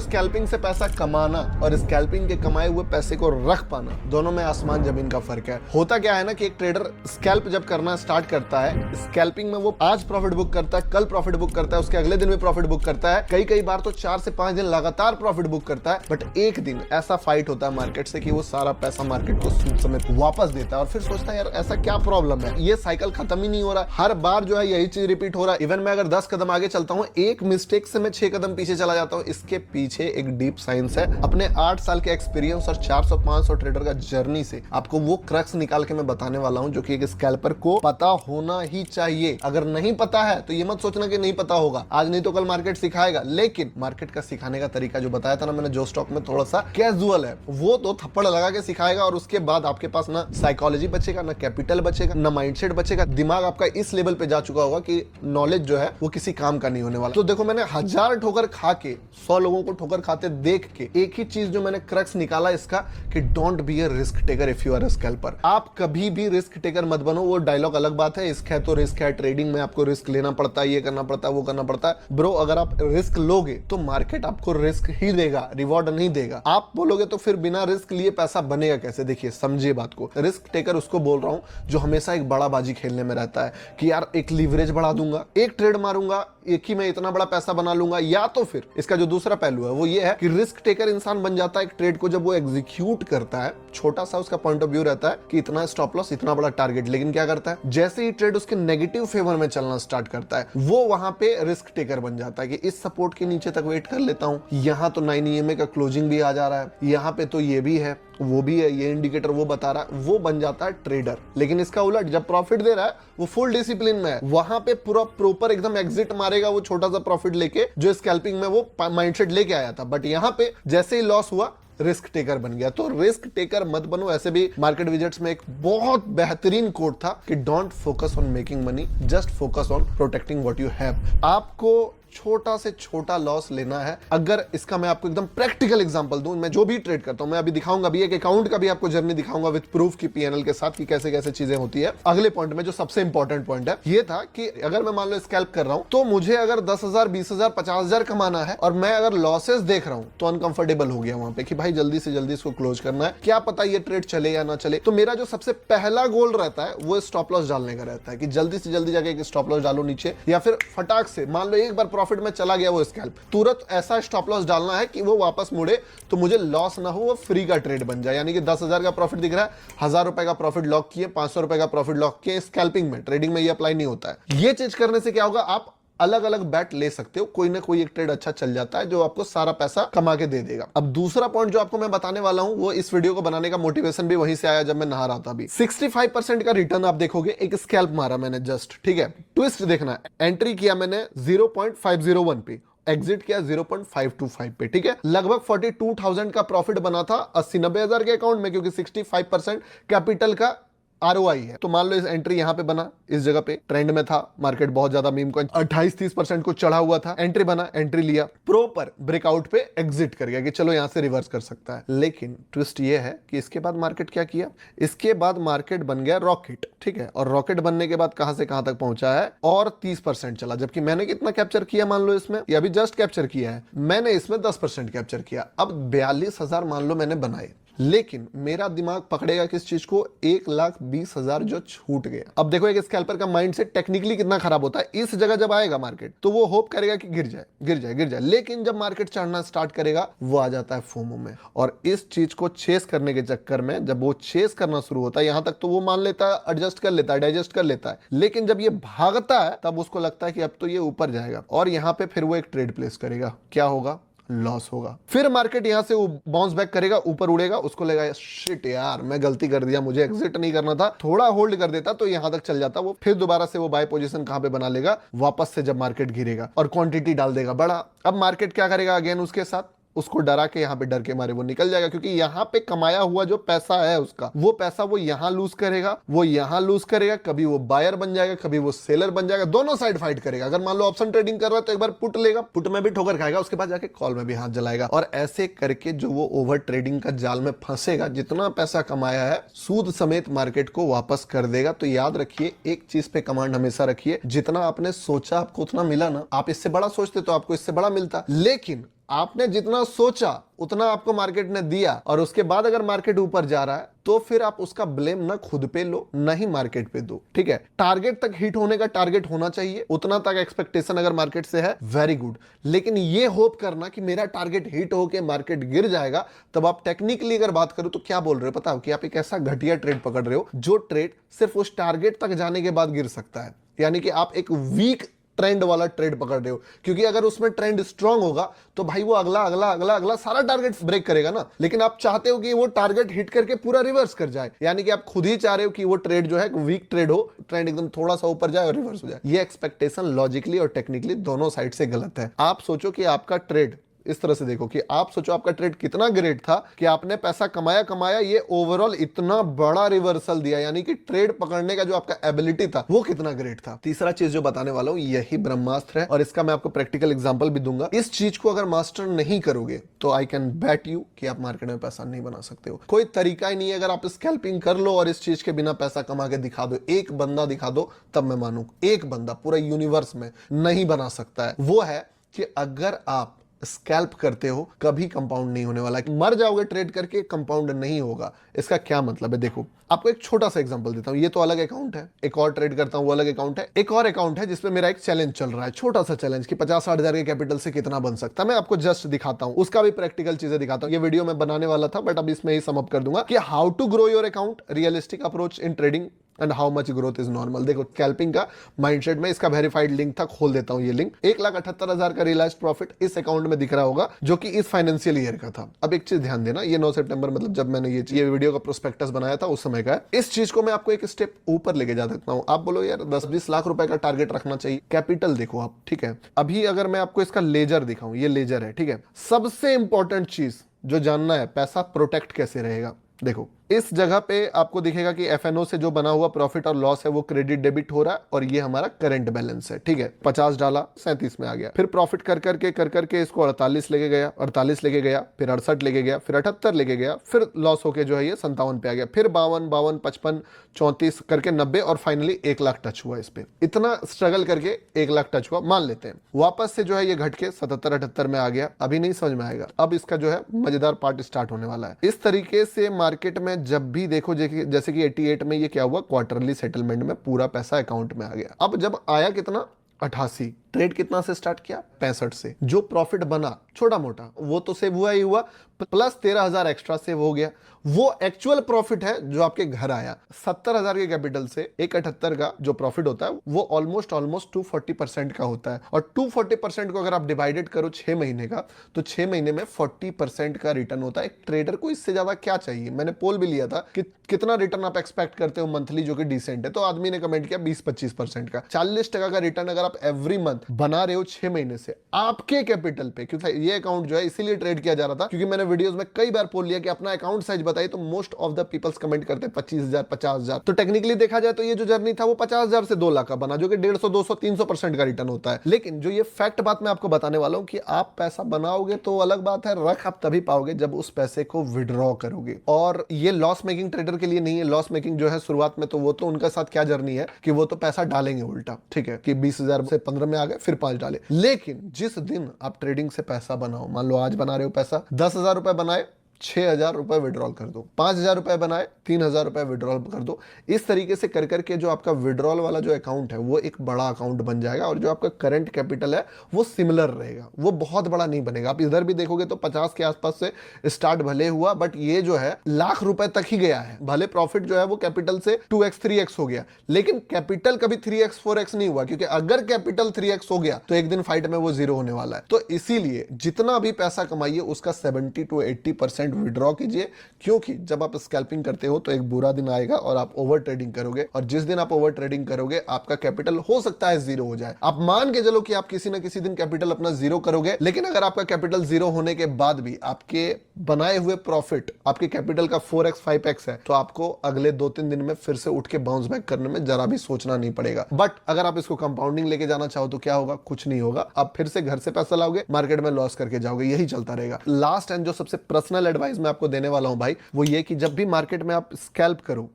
Scalping से पैसा कमाना और स्कैल्पिंग के कमाए हुए पैसे को रख पाना, दोनों में आसमान जमीन का फर्क है। होता क्या है ना कि एक ट्रेडर स्कैल्प जब करना स्टार्ट करता है, स्कैल्पिंग में वो आज प्रॉफिट बुक करता है, कल प्रॉफिट बुक करता है, उसके अगले दिन भी प्रॉफिट बुक करता है, कई बार तो 4 से 5 दिन लगातार प्रॉफिट बुक करता है। बट एक दिन ऐसा फाइट होता है मार्केट से कि वो सारा पैसा मार्केट को सूद समेत वापस देता है और फिर सोचता है यार ऐसा क्या प्रॉब्लम है, ये साइकिल खत्म ही नहीं हो रहा, हर बार जो है यही चीज रिपीट हो रहा है। इवन मैं अगर 10 कदम आगे चलता हूँ, एक मिस्टेक से मैं 6 कदम पीछे चला जाता हूँ। इसके पीछे एक डीप साइंस है। अपने 8 साल के एक्सपीरियंस और 400-500 ट्रेडर का जर्नी से आपको वो क्रक्स निकाल के मैं बताने वाला हूँ जो कि एक स्कैल्पर को पता होना ही चाहिए। अगर नहीं पता है तो ये मत सोचना कि नहीं पता होगा, आज नहीं तो कल मार्केट सिखाएगा। लेकिन मार्केट का सिखाने का तरीका जो बताया था ना मैंने, जो स्टॉक में थोड़ा सा कैजुअल है, वो तो थप्पड़ लगा के सिखाएगा और उसके बाद आपके पास ना साइकोलॉजी बचेगा, ना कैपिटल बचेगा, ना माइंडसेट बचेगा। दिमाग आपका इस लेवल पे जा चुका होगा कि नॉलेज जो है वो किसी काम का नहीं होने वाला। तो देखो, मैंने 1000 ठोकर खा के 100 लोगों को ठोकर खाते देख के एक ही चीज जो मैंने क्रक्स निकाला इसका, कि don't be a risk taker if you are a scalper. आप कभी भी रिस्क टेकर मत बनो। वो डायलॉग अलग बात है, इसका है तो रिस्क है, ट्रेडिंग में आपको रिस्क लेना पड़ता है, ये करना पड़ता है, वो करना पड़ता है। ब्रो, अगर आप रिस्क लोगे तो मार्केट आपको रिस्क ही देगा, रिवॉर्ड नहीं देगा। आप बोलोगे तो फिर बिना रिस्क लिए पैसा बनेगा कैसे? देखिए, समझिए बात को। रिस्क टेकर उसको बोल रहा हूं जो हमेशा एक बड़ा बाजी खेलने में रहता है कि यार एक लीवरेज बढ़ा दूंगा, एक ट्रेड मारूंगा, एक ही में इतना बड़ा पैसा बना लूंगा। या तो फिर इसका जो दूसरा पहलू है वो ये है कि रिस्क टेकर इंसान बन जाता है एक ट्रेड को जब वो एग्जीक्यूट करता है। छोटा सा उसका पॉइंट ऑफ व्यू रहता है कि इतना स्टॉप लॉस, इतना बड़ा टारगेट। लेकिन क्या करता है, जैसे ही ट्रेड उसके नेगेटिव फेवर में चलना स्टार्ट करता है, वो वहां पे रिस्क टेकर बन जाता है कि इस सपोर्ट के नीचे तक वेट कर लेता हूं, यहां तो 9 EMA का क्लोजिंग भी आ जा रहा है, यहां पे तो ये भी है, वो भी है, ये इंडिकेटर वो बता रहा है। वो बन जाता है ट्रेडर। लेकिन इसका उलट, जब प्रॉफिट दे रहा है वो फुल डिसिप्लिन में है, वहां पे पूरा प्रॉपर एकदम एग्जिट मारेगा वो छोटा सा प्रॉफिट लेके, जो स्कैल्पिंग में वो माइंडसेट लेके आया था। बट यहां पे जैसे ही लॉस हुआ, रिस्क टेकर बन गया। तो रिस्क टेकर मत बनो। ऐसे भी मार्केट विजेट्स में एक बहुत बेहतरीन कोट था कि don't focus on making money, just focus on protecting what you have. आपको छोटा से छोटा लॉस लेना है। अगर इसका मैं आपको एकदम प्रैक्टिकल एग्जांपल दूं, मैं जो भी ट्रेड करता हूं, मैं अभी दिखाऊंगा भी, एक अकाउंट का भी आपको जर्नी दिखाऊंगा विद प्रूफ की पीएनएल के साथ कि कैसे कैसे चीजें होती है। अगले पॉइंट में जो सबसे इंपॉर्टेंट पॉइंट है ये था कि अगर मैं मान लो स्कैल्प कर रहा हूं तो मुझे अगर 10,000, 20,000, 50,000 कमाना है और मैं अगर लॉसेस देख रहा हूं तो अनकंफर्टेबल हो गया वहां पे कि भाई जल्दी से जल्दी इसको क्लोज करना है, क्या पता ये ट्रेड चले या ना चले। तो मेरा जो सबसे पहला गोल रहता है वो स्टॉप लॉस डालने का रहता है कि जल्दी से जल्दी जाके एक स्टॉप लॉस डालो नीचे, या फिर फटाक से मान लो एक बार प्रॉफिट में चला गया वो स्कैल्प, तुरंत ऐसा स्टॉप लॉस डालना है कि वो वापस मुड़े तो मुझे लॉस ना हो, वो फ्री का ट्रेड बन जाए। यानी कि 10,000 का प्रॉफिट दिख रहा है, 1,000 रुपए का प्रॉफिट लॉक किए, 500 रुपए का प्रॉफिट लॉक किए। स्कैल्पिंग में, ट्रेडिंग में ये अप्लाई नहीं होता है। ये चीज करने से क्या होगा, आप अलग अलग बैट ले सकते हो, कोई ना कोई एक ट्रेड अच्छा चल जाता है जो आपको सारा पैसा कमा के दे देगा। अब दूसरा पॉइंट जो आपको मैं बताने वाला हूं, वो इस वीडियो को बनाने का मोटिवेशन भी वहीं से आया जब मैं नहा रहा था। अभी 65% का रिटर्न आप देखोगे, एक स्कैल्प मारा मैंने जस्ट, ठीक है। ट्विस्ट देखना, एंट्री किया मैंने 0.501 पे, एग्जिट किया 0.525 पे, ठीक है। लगभग 42,000 का प्रॉफिट बना था 80-90 हजार के अकाउंट में, क्योंकि 65% कैपिटल का ROI है। तो मान लो इस एंट्री यहां पे बना, इस जगह पे ट्रेंड में था मार्केट, बहुत ज्यादा मीम कॉइन 28-30% को चढ़ा हुआ था, एंट्री बना, एंट्री लिया, प्रॉपर ब्रेकआउट पे एग्जिट कर गया कि चलो यहां से रिवर्स कर सकता है। लेकिन ट्विस्ट ये है कि इसके बाद मार्केट क्या किया, इसके बाद मार्केट बन गया रॉकेट, ठीक है। और रॉकेट बनने के बाद कहां से कहां तक पहुंचा है, और 30% चला। जबकि मैंने कितना कैप्चर किया मान लो इसमें, ये अभी जस्ट कैप्चर किया है मैंने, इसमें 10% कैप्चर किया। अब 42,000 मान लो मैंने बनाए, लेकिन मेरा दिमाग पकड़ेगा किस चीज को, 1,20,000 जो छूट गया। अब देखो एक स्कैल्पर का माइंडसेट टेक्निकली कितना खराब होता है। इस जगह जब आएगा मार्केट तो वो होप करेगा कि गिर जाए गिर जाए गिर जाए, लेकिन जब मार्केट चढ़ना स्टार्ट करेगा वो आ जाता है फोमो में। और इस चीज को चेस करने के चक्कर में, जब वो चेस करना शुरू होता है, यहां तक तो वो मान लेता है, एडजस्ट कर लेता है, डाइजेस्ट कर लेता है, लेकिन जब ये भागता है तब उसको लगता है कि अब तो ये ऊपर जाएगा, और यहां पे फिर वो एक ट्रेड प्लेस करेगा। क्या होगा, लॉस होगा। फिर मार्केट यहां से बाउंस बैक करेगा, ऊपर उड़ेगा, उसको लगेगा शिट यार मैं गलती कर दिया, मुझे एग्जिट नहीं करना था, थोड़ा होल्ड कर देता तो यहां तक चल जाता। वो फिर दोबारा से वो बाय पोजीशन कहां पे बना लेगा, वापस से जब मार्केट गिरेगा, और क्वांटिटी डाल देगा बड़ा। अब मार्केट क्या करेगा अगेन उसके साथ, उसको डरा के यहाँ पे डर के मारे वो निकल जाएगा, क्योंकि यहाँ पे कमाया हुआ जो पैसा है उसका, वो पैसा वो यहाँ लूज करेगा, वो यहाँ लूज करेगा। कभी वो बायर बन जाएगा, कभी वो सेलर बन जाएगा, दोनों साइड फाइट करेगा। अगर मान लो ऑप्शन ट्रेडिंग कर रहा है तो एक बार पुट लेगा, पुट में भी ठोकर खाएगा, उसके बाद जाके कॉल में भी हाथ जलाएगा, और ऐसे करके जो वो ओवर ट्रेडिंग का जाल में फंसेगा, जितना पैसा कमाया है सूद समेत मार्केट को वापस कर देगा। तो याद रखिए, एक चीज पे कमांड हमेशा रखिए, जितना आपने सोचा आपको उतना मिला ना। आप इससे बड़ा सोचते तो आपको इससे बड़ा मिलता, लेकिन आपने जितना सोचा उतना आपको मार्केट ने दिया, और उसके बाद अगर मार्केट ऊपर जा रहा है तो फिर आप उसका ब्लेम ना खुद पे लो ना ही मार्केट पे दो। ठीक है, टारगेट तक हिट होने का टारगेट होना चाहिए, उतना तक एक्सपेक्टेशन अगर मार्केट से है वेरी गुड, लेकिन ये होप करना कि मेरा टारगेट हिट होके मार्केट गिर जाएगा, तब आप टेक्निकली अगर बात करो तो क्या बोल रहे हो पता हो, कि आप एक ऐसा घटिया ट्रेड पकड़ रहे हो जो ट्रेड सिर्फ उस टारगेट तक जाने के बाद गिर सकता है। यानी कि आप एक वीक ट्रेंड वाला ट्रेड पकड़ रहे हो, क्योंकि अगर उसमें ट्रेंड स्ट्रांग होगा तो भाई वो अगला अगला अगला अगला सारा टारगेट ब्रेक करेगा ना, लेकिन आप चाहते हो कि वो टारगेट हिट करके पूरा रिवर्स कर जाए, यानी कि आप खुद ही चाह रहे हो कि वो ट्रेड जो है वीक ट्रेड हो, ट्रेंड एकदम थोड़ा सा ऊपर जाए और रिवर्स हो जाए। ये एक्सपेक्टेशन लॉजिकली और टेक्निकली दोनों साइड से गलत है। आप सोचो कि आपका ट्रेड इस तरह से देखो कि आप सोचो आपका ट्रेड कितना ग्रेट था कि आपने पैसा कमाया कमाया, ये ओवरऑल इतना बड़ा रिवर्सल दिया, यानी कि ट्रेड पकड़ने का जो आपका एबिलिटी था वो कितना ग्रेट था। तीसरा चीज जो बताने वाला हूं यही ब्रह्मास्त्र है, और इसका मैं आपको प्रैक्टिकल एग्जांपल भी दूंगा। इस चीज को अगर मास्टर नहीं करोगे तो आई कैन बैट यू कि आप मार्केट में पैसा नहीं बना सकते हो। कोई तरीका ही नहीं है, अगर आप स्कैल्पिंग कर लो और इस चीज के बिना पैसा कमा के दिखा दो, एक बंदा दिखा दो तब मैं मानू, एक बंदा पूरा यूनिवर्स में नहीं बना सकता है। वो है कि अगर आप स्कैल्प करते हो कभी कंपाउंड नहीं होने वाला, मर जाओगे ट्रेड करके, कंपाउंड नहीं होगा। इसका क्या मतलब है, देखो आपको एक छोटा सा एग्जांपल देता हूं। ये तो अलग अकाउंट है, एक और ट्रेड करता हूं वो अलग अकाउंट है। एक और अकाउंट है जिसमें मेरा एक चैलेंज चल रहा है, छोटा सा चैलेंज कि 50-60 हजार के कैपिटल से कितना बन सकता है। मैं आपको जस्ट दिखाता हूं, उसका भी प्रैक्टिकल चीजें दिखाता हूं। ये वीडियो मैं बनाने वाला था बट अब इसमें ही सम अप कर दूंगा कि how to grow your account, realistic approach in trading and how much growth is normal. देखो स्कैल्पिंग का माइंडसेट में इसका वेरीफाइड लिंक था, खोल देता हूं ये लिंक। 1,78,000 का रियलाइज्ड प्रॉफिट इस अकाउंट में दिख रहा होगा जो कि इस फाइनेंशियल ईयर का था। अब एक चीज ध्यान देना, ये 9 सितंबर मतलब जब मैंने ये वीडियो का प्रोस्पेक्टस बनाया था उस समय का है। इस चीज को मैं आपको एक स्टेप ऊपर लेके जा सकता हूं। आप बोलो यार 10-20 लाख रुपए का टारगेट रखना चाहिए। कैपिटल देखो आप, ठीक है। अभी अगर मैं आपको इसका लेजर दिखाऊं, ये लेजर है, ठीक है। सबसे इंपॉर्टेंट चीज जो जानना है, पैसा प्रोटेक्ट कैसे रहेगा। देखो इस जगह पे आपको दिखेगा कि एफएनओ से जो बना हुआ प्रॉफिट और लॉस है वो क्रेडिट डेबिट हो रहा है, और ये हमारा करंट बैलेंस है, ठीक है। 50 डाला 37 में आ गया, फिर प्रॉफिट कर करके इसको 48 लेके गया, 48 लेके गया, फिर 68 लेके गया, फिर 78 लेके गया, फिर लॉस होके जो है ये 57 पे आ गया, फिर 52, 55, 34 करके 90, और फाइनली 1 लाख टच हुआ। इस पे इतना स्ट्रगल करके 1 लाख टच हुआ, मान लेते हैं। वापस से जो है ये घट के 77-78 में आ गया। अभी नहीं समझ में आएगा, अब इसका जो है मजेदार पार्ट स्टार्ट होने वाला है। इस तरीके से मार्केट में जब भी देखो, जैसे कि 88 में ये क्या हुआ, क्वार्टरली सेटलमेंट में पूरा पैसा अकाउंट में आ गया। अब जब आया कितना 88, ट्रेड कितना से स्टार्ट किया 65 से, जो प्रॉफिट बना छोटा मोटा वो तो सेव हुआ ही हुआ, प्लस 13,000 एक्स्ट्रा सेव हो गया। वो एक्चुअल प्रॉफिट है जो आपके घर आया। 70,000 के कैपिटल से 178 का जो प्रॉफिट होता है वो ऑलमोस्ट 240% का होता है, और 240% को अगर आप डिवाइडेड करो 6 महीने का, तो 6 महीने में 40% का रिटर्न होता है। एक ट्रेडर को इससे ज्यादा क्या चाहिए। मैंने पोल भी लिया था कि कितना रिटर्न आप एक्सपेक्ट करते हो मंथली जो कि डिसेंट है, तो आदमी ने कमेंट किया 20-25% का। 40% का रिटर्न अगर आप एवरी मंथ बना रहे हो 6 महीने से आपके कैपिटल पे, क्योंकि ये अकाउंट जो है इसीलिए ट्रेड किया जा रहा था क्योंकि मैंने वीडियोस में कई बार पोल लिया कि अपना अकाउंट साइज बताइए, तो most of the peoples comment करते हैं 25,000, 50,000। तो टेक्निकली देखा जाए तो ये जो जर्नी था वो 50,000 से 2 लाख का बना, जो कि 150, 200, 300% का रिटर्न होता है। लेकिन जो ये फैक्ट बात मैं आपको बताने वाला हूं कि आप पैसा बनाओगे तो अलग बात है, रख आप तभी पाओगे जब उस पैसे को विड्रॉ करोगे। और ये लॉस मेकिंग ट्रेडर के लिए नहीं है। लॉस मेकिंग जो है शुरुआत में, तो वो तो उनका साथ क्या जर्नी है कि वो तो पैसा डालेंगे उल्टा, ठीक है, कि 20,000 से 15 में आ गए फिर 5 डाले। लेकिन जिस दिन आप ट्रेडिंग से पैसा बनाओ, मान लो आज बना रहे हो पैसा, 10,000 रुपए बनाए, 6,000 रुपए विड्रॉल कर दो, 5,000 रुपए बनाए, 3,000 रुपए विड्रॉल कर दो। इस तरीके से कर करके जो आपका विड्रॉल वाला जो अकाउंट है वो एक बड़ा अकाउंट बन जाएगा, और जो आपका करंट कैपिटल है वो सिमिलर रहेगा, वो बहुत बड़ा नहीं बनेगा। आप इधर भी देखोगे तो 50 के आसपास से स्टार्ट भले हुआ, बट ये जो है लाख रुपए तक ही गया है। भले प्रॉफिट जो है वो कैपिटल से 2x 3x हो गया, लेकिन कैपिटल कभी 3x 4x नहीं हुआ, क्योंकि अगर कैपिटल 3x हो गया तो एक दिन फाइट में वो 0 होने वाला है। तो इसीलिए जितना भी पैसा कमाइए उसका 70 to 80% विड्रॉ कीजिए, क्योंकि जब आप स्कैल्पिंग करते हो तो एक बुरा दिन आएगा और आप ओवर ट्रेडिंग करोगे, और जिस दिन आप ओवर ट्रेडिंग करोगे आपका कैपिटल हो सकता है 0 हो जाए। आप मान के चलो कि आप किसी ना किसी दिन कैपिटल अपना 0 करोगे, लेकिन अगर आपका कैपिटल 0 होने के बाद भी आपके बनाए हुए प्रॉफिट आपके कैपिटल का 4x 5x है, तो आपको अगले 2-3 दिन में फिर से उठ के बाउंस बैक करने में जरा भी सोचना नहीं पड़ेगा। बट अगर आप इसको कंपाउंडिंग लेके जाना चाहो तो क्या होगा, कुछ नहीं होगा। आप फिर से घर से पैसा लाओगे, मार्केट में लॉस करके जाओगे, यही चलता रहेगा। लास्ट एंड जो सबसे पर्सनल एडवाइस मैं आपको देने वाला हूं भाई, वो ये कि जब भी मार्केट में आप स्कैल्प करो,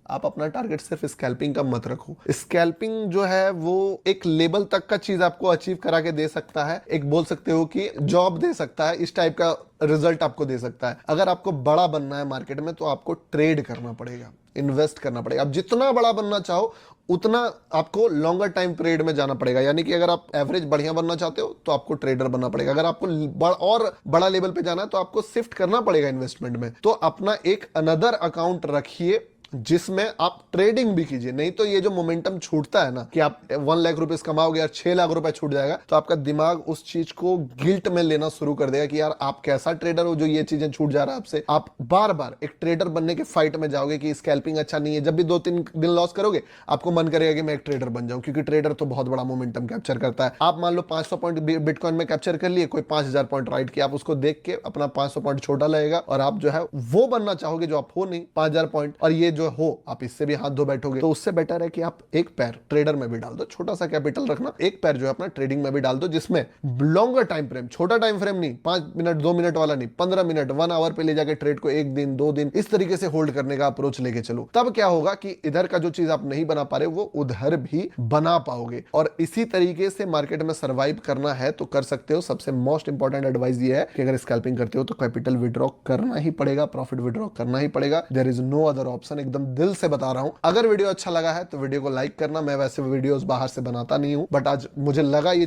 आप अपना टारगेट सिर्फ स्कैल्पिंग का मत रखो। स्कैल्पिंग जो है वो एक लेवल तक का चीज आपको अचीव करा के दे सकता है, एक बोल सकते हो कि जॉब दे सकता है, इस टाइप का रिजल्ट आपको दे सकता है। अगर आपको बड़ा बनना है मार्केट में तो आपको ट्रेड करना पड़ेगा, इन्वेस्ट करना पड़ेगा। आप जितना बड़ा बनना चाहो उतना आपको लॉन्गर टाइम पीरियड में जाना पड़ेगा। यानी कि अगर आप एवरेज बढ़िया बनना चाहते हो तो आपको ट्रेडर बनना पड़ेगा। अगर आपको और बड़ा लेवल पे जाना है तो आपको शिफ्ट करना पड़ेगा इन्वेस्टमेंट में। तो अपना एक अनदर अकाउंट रखिए जिसमें आप ट्रेडिंग भी कीजिए। नहीं तो ये जो मोमेंटम छूटता है ना कि आप 1 लाख रुपए कमाओगे और 6 लाख रुपए छूट जाएगा, तो आपका दिमाग उस चीज को गिल्ट में लेना शुरू कर देगा कि यार आप कैसा ट्रेडर हो जो ये चीजें छूट जा रहा है आपसे। आप बार बार एक ट्रेडर बनने के फाइट में जाओगे कि स्कैल्पिंग अच्छा नहीं है। जब भी 2-3 दिन लॉस करोगे आपको मन करेगा कि मैं एक ट्रेडर बन जाऊं, क्योंकि ट्रेडर तो बहुत बड़ा मोमेंटम कैप्चर करता है। आप मान लो 500 पॉइंट बिटकॉइन में कैप्चर कर लिए, कोई 5000 पॉइंट राइट किया, आप उसको देख के अपना 500 पॉइंट छोटा लगेगा और आप जो है वो बनना चाहोगे जो आप हो नहीं, 5000 पॉइंट, और ये जो हो आप इससे भी हाथ धो बैठोगे। तो उससे बेटर है कि आप एक पैर ट्रेडर में भी डाल दो, छोटा सा कैपिटल रखना, एक पैर जो है अपना ट्रेडिंग में भी डाल दो, जिसमें लॉन्गर टाइम फ्रेम, छोटा टाइम फ्रेम नहीं, 5 मिनट 2 मिनट वाला नहीं, 15 मिनट 1 आवर पे ले जाके ट्रेड को 1 दिन 2 दिन इस तरीके से होल्ड करने का अप्रोच लेके चलो। तब क्या होगा कि इधर का जो चीज आप नहीं बना पा रहे वो उधर भी बना पाओगे। और इसी तरीके से मार्केट में सर्वाइव करना है तो कर सकते हो। सबसे मोस्ट इंपॉर्टेंट एडवाइस ये है कि अगर स्कैल्पिंग करते हो तो कैपिटल विड्रॉ करना ही पड़ेगा, प्रॉफिट विड्रॉ करना ही पड़ेगा। There is no other option. एकदम दिल से बता रहा हूं। अगर वीडियो अच्छा लगा है तो वीडियो को लाइक करना। मैं वैसे वीडियोस बाहर से बनाता नहीं हूं, बट आज मुझे लगा ये